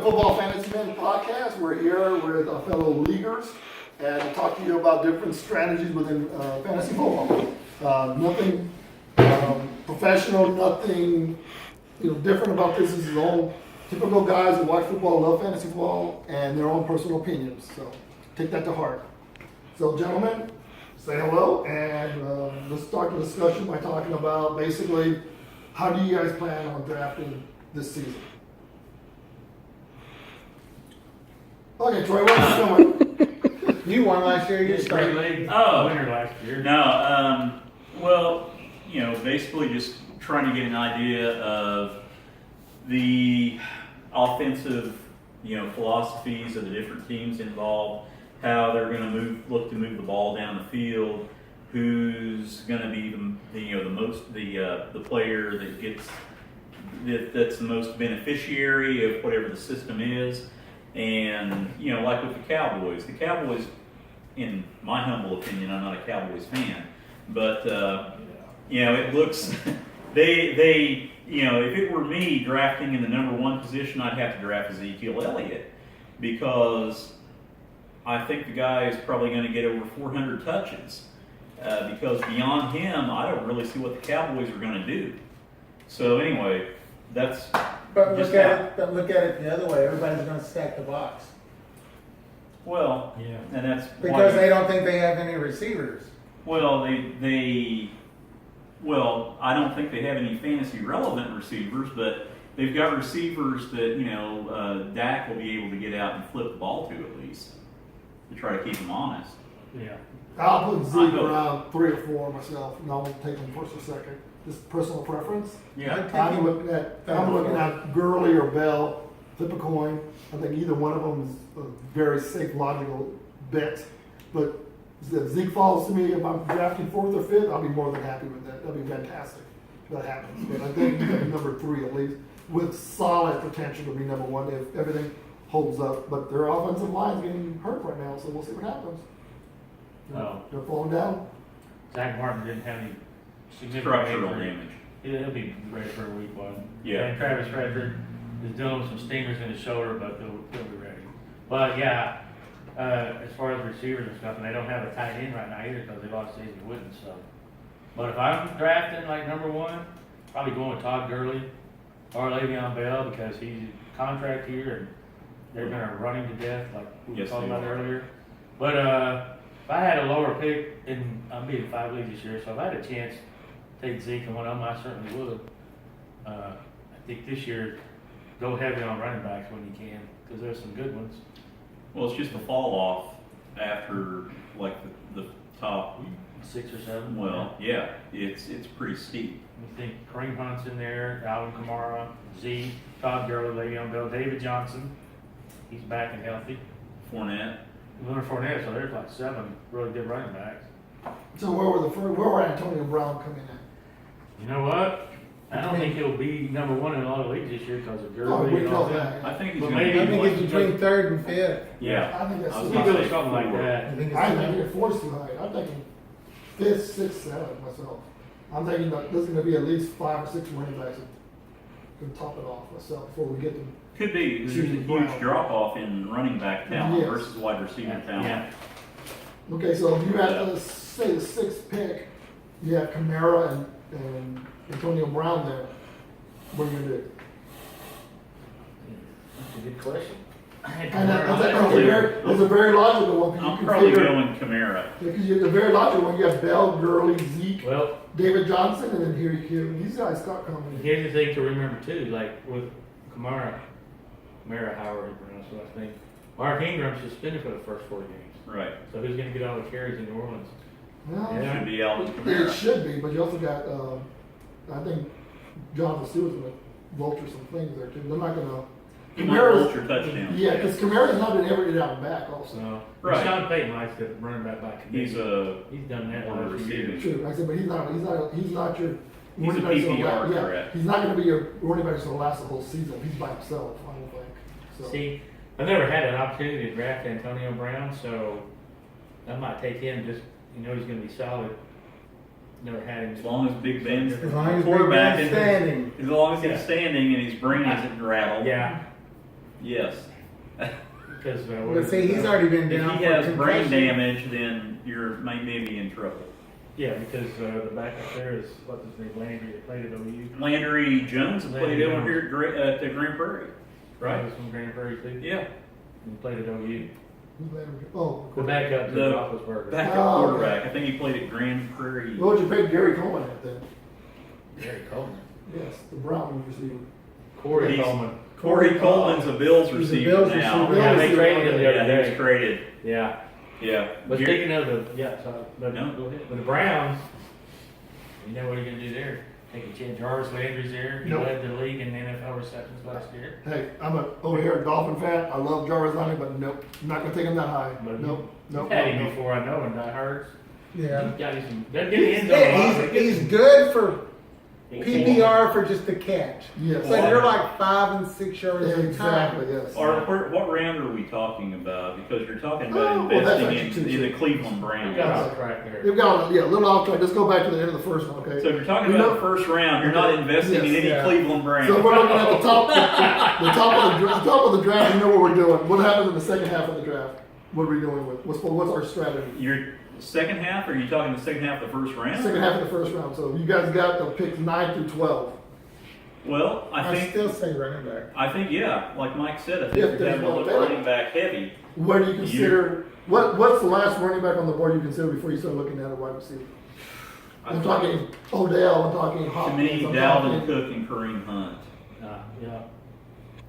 to Football Fantasy Men podcast. We're here with our fellow leaguers and we'll talk to you about different strategies within fantasy football. Nothing professional, nothing different about this. This is all typical guys who watch football, love fantasy football, and their own personal opinions. So take that to heart. So, gentlemen, say hello, and let's start the discussion by talking about basically how do you guys plan on drafting this season? Okay, Troy, what's going? You won last year. You started. Winner last year. No, well, basically just trying to get an idea of the offensive, philosophies of the different teams involved, how they're going to look to move the ball down the field, who's going to be the player that gets that's the most beneficiary of whatever the system is. And, like with the Cowboys, in my humble opinion, I'm not a Cowboys fan, but, it looks, if it were me drafting in the number one position, I'd have to draft Ezekiel Elliott, because I think the guy is probably going to get over 400 touches, because beyond him, I don't really see what the Cowboys are going to do. So anyway, that's... But look at it the other way. Everybody's going to stack the box. Well, yeah, and that's because they don't think they have any receivers. Well, I don't think they have any fantasy relevant receivers, but they've got receivers that Dak will be able to get out and flip the ball to at least to try to keep them honest. yeah. I'll put Zeke around 3 or 4 myself, and I'll take him first or second. Just personal preference. Yeah, I'm looking at Gurley or Bell. Flip a coin. I think either one of them is a very safe, logical bet. But if Zeke falls to me, if I'm drafting 4th or 5th, I'll be more than happy with that. That'd be fantastic if that happens. But I think he's going to be number 3 at least, with solid potential to be number 1 if everything holds up. But their offensive line's getting hurt right now, so we'll see what happens. Oh. They're falling down. Zach Martin didn't have any significant structural injury. damage. He'll be ready for a week 1. Yeah. And Travis Frederick is dealing with some stingers in his shoulder, but he'll be ready. But yeah, as far as receivers and stuff, and they don't have a tight end right now either because they lost Stacey Witten. So, but if I'm drafting like number 1, probably going with Todd Gurley or Le'Veon Bell because he's contract here and they're going to run him to death like we were talking about earlier. But if I had a lower pick, and I'm being 5 leagues this year, so if I had a chance to take Zeke and one of them, I certainly would. I think this year, go heavy on running backs when you can, because there's some good ones. Well, it's just a fall off after like the top. 6 or 7. Well, yeah, it's pretty steep. You think Kareem Hunt's in there, Alvin Kamara, Zeke, Todd Gurley, Le'Veon Bell, David Johnson. He's back and healthy. Fournette. Leonard Fournette, so there's like 7 really good running backs. So where would Antonio Brown come in at? You know what? I don't think he'll be number 1 in a lot of leagues this year because of Oh, Gurley we and all know that. that. I think he's But going maybe I to think be. it's between 3rd and 5th. Yeah, I think that's I was too He about to goes say something like 4. that. I think I it's think your 4's too high. I'm thinking 5th, 6th, 7th myself. I'm thinking that there's going to be at least 5 or 6 running backs that can top it off myself before we get them. Could be. There's a huge drop off in running back talent Yes. versus wide receiver talent. Yeah. Okay, so if you have to say the 6th pick, you have Kamara and Antonio Brown there. What are you going to do? That's a good question. And that's a very logical one. 'Cause you I'm can probably figure- going Kamara. Because you're the very logical one. You have Bell, Gurley, Zeke, Well, David Johnson, and then here you these guys start coming. here's the thing to remember too, like with Kamara, however he pronounced it, I think. Mark Ingram suspended for the first 4 games. Right. So who's going to get all the carries in New Orleans? Well, Yeah. Should be Alvin It Kamara. should be, but you also got, I think Jonathan Stewart's going to vulture some things there too. They're not going to. He might vulture touchdowns. Yeah, because Kamara's not an every down back also. So, Right. Sean Payton likes to running back by committee. He's done that more of a last few years. receiver. True, like I said, but he's not your. He's a running back that's gonna PPR last- threat. He's not going to be your running back that's going to last the whole season. He's by himself, I don't think. So. See, I never had an opportunity to draft Antonio Brown, so I might take him just, he's going to be solid. Never had him. As long as Big Ben's As long as Big quarterback Ben's and standing. as long as he's Yeah. standing and his brain isn't rattled. Yeah. Yes. Because, But see, he's already been If down he for has brain concussion. damage, then you're maybe in trouble. Yeah, because the backup there is, what's his name, Landry, that played at OU. Landry Jones played Landry over Jones. here at the Grand Prairie, He right? was from Grand Prairie too. Yeah. He played at OU. Oh, The backup to The Roethlisberger. Backup Oh, okay. quarterback. I think he played at Grand Prairie. what would you pick Gary Coleman at then? Gary Coleman. Yes, the Brown receiver. Corey He's- Coleman. Corey Coleman's a Bills He's a receiver Bills now. receiver. Yeah, they traded him the other Yeah, he was day. traded. Yeah. Yeah. But Gary- speaking of the, yeah, so, but, No, go ahead. but the Browns, you know what are you gonna do there? Take a chance. Jarvis Landry's there. He Nope. led the league in NFL receptions last year. Hey, I'm a over here a Dolphin fan. I love Jarvis Landry, but nope, I'm not gonna take him that high. But Nope, nope, Had him nope. before I know him, got hurt. Yeah. He's got him some, doesn't get the end zone. a lot, Yeah, but he's gets- good for he- PPR for just the catch. Yes. So you're like 5 and 6 yards at a Exactly, time. yes. What round are we talking about? Because you're talking Oh, about well, that's investing actually in too the cheap. Cleveland We Browns. got off track there. You've got, yeah, a little off track. Let's go back to the end of the first one, okay? So if you're talking We about know- the first round, you're not investing in Yes, any yeah. Cleveland Browns. So we're looking at the top of the draft. You know what we're doing. What happens in the second half of the draft? What are we doing with? What's our strategy? Your second half, or are you talking the second half of the first round? Second half of the first round. So you guys got the picks 9 through 12. Well, I I think still say running back. yeah, like Mike said, I think If you're there's having a one little available. running back heavy. Where do you consider? What's the last running back on the board you consider before you start looking at a wide receiver? I'm talking Odell. I'm talking To Hopkins. me, I'm Dalvin talking- Cook and Kareem Hunt. Yeah.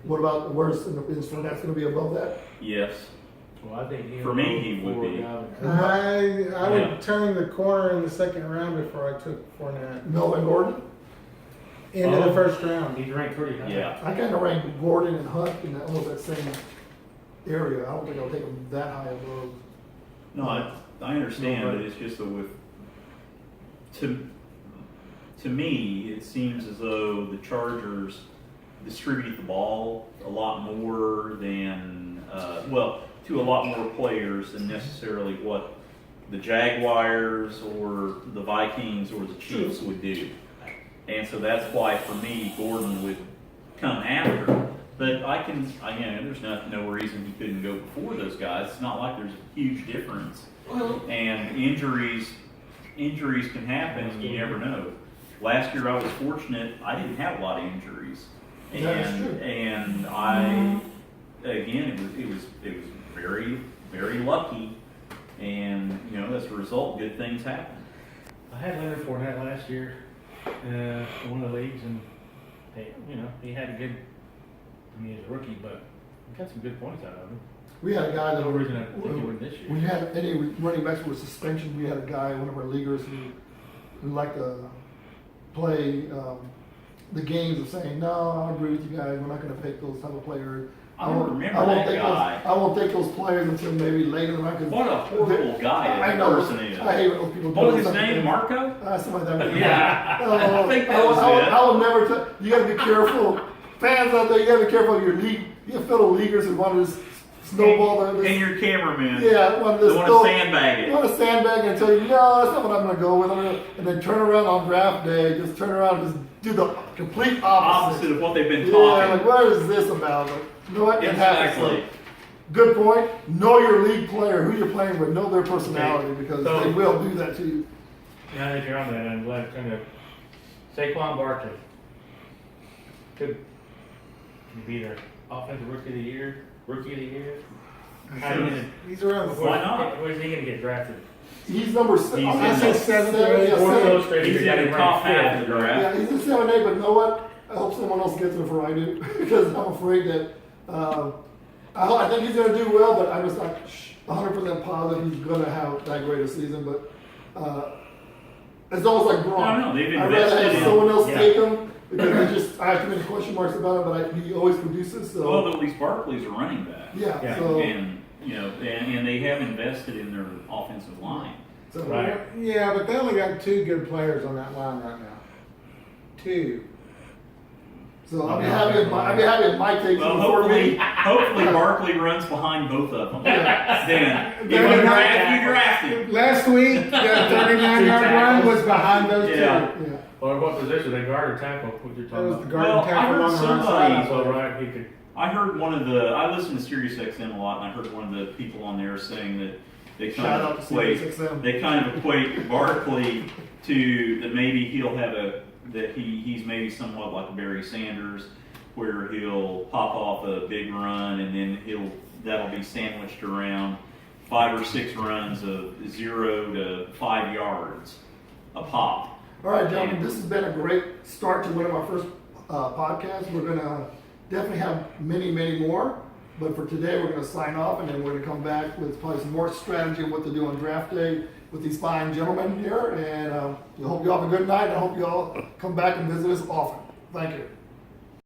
What about where's is Fournette's going to be above that? Yes. Well, I think For me, he would be. I would Yeah. turn the corner in the second round before I took Fournette. Melvin Gordon. Into Oh. the first round. He's ranked pretty high. Yeah. I kind of rank Gordon and Hunt in almost that same area. I don't think I'll take them that high above. No, I understand, but it's just that with to me, it seems as though the Chargers distribute the ball a lot more than to a lot more players than necessarily what the Jaguars or the Vikings or the Chiefs would do. And so that's why, for me, Gordon would come after. But there's no reason he couldn't go before those guys. It's not like there's a huge difference. And injuries can happen, and you never know. Last year I was fortunate, I didn't have a lot of injuries. That's true. And I, again, it was very, very lucky. And, as a result, good things happen. I had Leonard Fournette last year in one of the leagues, and he had a good. I mean, he's a rookie, but he got some good points out of him. We had a guy that No reason I think he would this year. we had any running backs with suspension. We had a guy, one of our leaguers, who liked to play the games of saying, "No, I agree with you guys. We're not going to take those type of players." I don't remember that guy. I won't take those players until maybe later in the round. 'cause What a horrible guy I that know. person is. I hate when those people. What was do his something. name? Marco? Something like that. Yeah. Oh, I think that was it. I will never. You got to be careful. Fans out there, you got to be careful of your league, your fellow leaguers who want to snowball And your cameraman. Yeah, want to They want to sandbag You it. want to sandbag and tell you, no, that's not what I'm going to go with. And then turn around on draft day, just turn around and just do the complete opposite. Opposite of what they've been Yeah, talking. like what is this about? Like, you know what? It happens. Exactly. So, good point. Know your league player, who you're playing with. Know their personality because So- they will do that to you. Now that you're on that, I'm glad to turn to Saquon Barkley. Could he be the offensive rookie of the year? How do you He's around the Why not? Where's he going to get drafted? He's number six. He's I say 7th or 8th. Yeah, Fourth seven. illustrated, He's you got in him the top ranked half of fifth. the draft. Yeah, he's in 7-8, but you know what? I hope someone else gets him before I do because I'm afraid that I think he's going to do well, but I'm just not 100% positive he's going to have that great a season. But it's almost like Braun. No, they've I'd rather invested have in- someone else yeah. take him because I have too many question marks about him, but he always produces. So Well, but at least Barkley's a running back. Yeah. So, And they have invested in their offensive line. so Right. Yeah, but they only got 2 good players on that line right now. 2. So I'd be happy if Mike takes Well, him before me. hopefully Barkley runs behind both of them. Then, if They're you not- draft him. Last week, the 39-yard run was behind those Yeah. two. Yeah. Or what position? They guard or tackle? What you're That talking was the about? guard Well, and tackle I heard on the right somebody- side. So, right, he could. I heard I listen to Sirius XM a lot, and I heard one of the people on there saying that they kind Shout of out to equate, Sirius XM. they kind of equate Barkley to that maybe he'll have he's maybe somewhat like a Barry Sanders, where he'll pop off a big run and then that'll be sandwiched around 5 or 6 runs of 0 to 5 yards a pop. All right, gentlemen, this has been a great start to one of our first podcasts. We're gonna definitely have many, many more. But for today, we're gonna sign off, and then we're gonna come back with probably some more strategy on what to do on draft day with these fine gentlemen here. And I hope you all have a good night. I hope you all come back and visit us often. Thank you.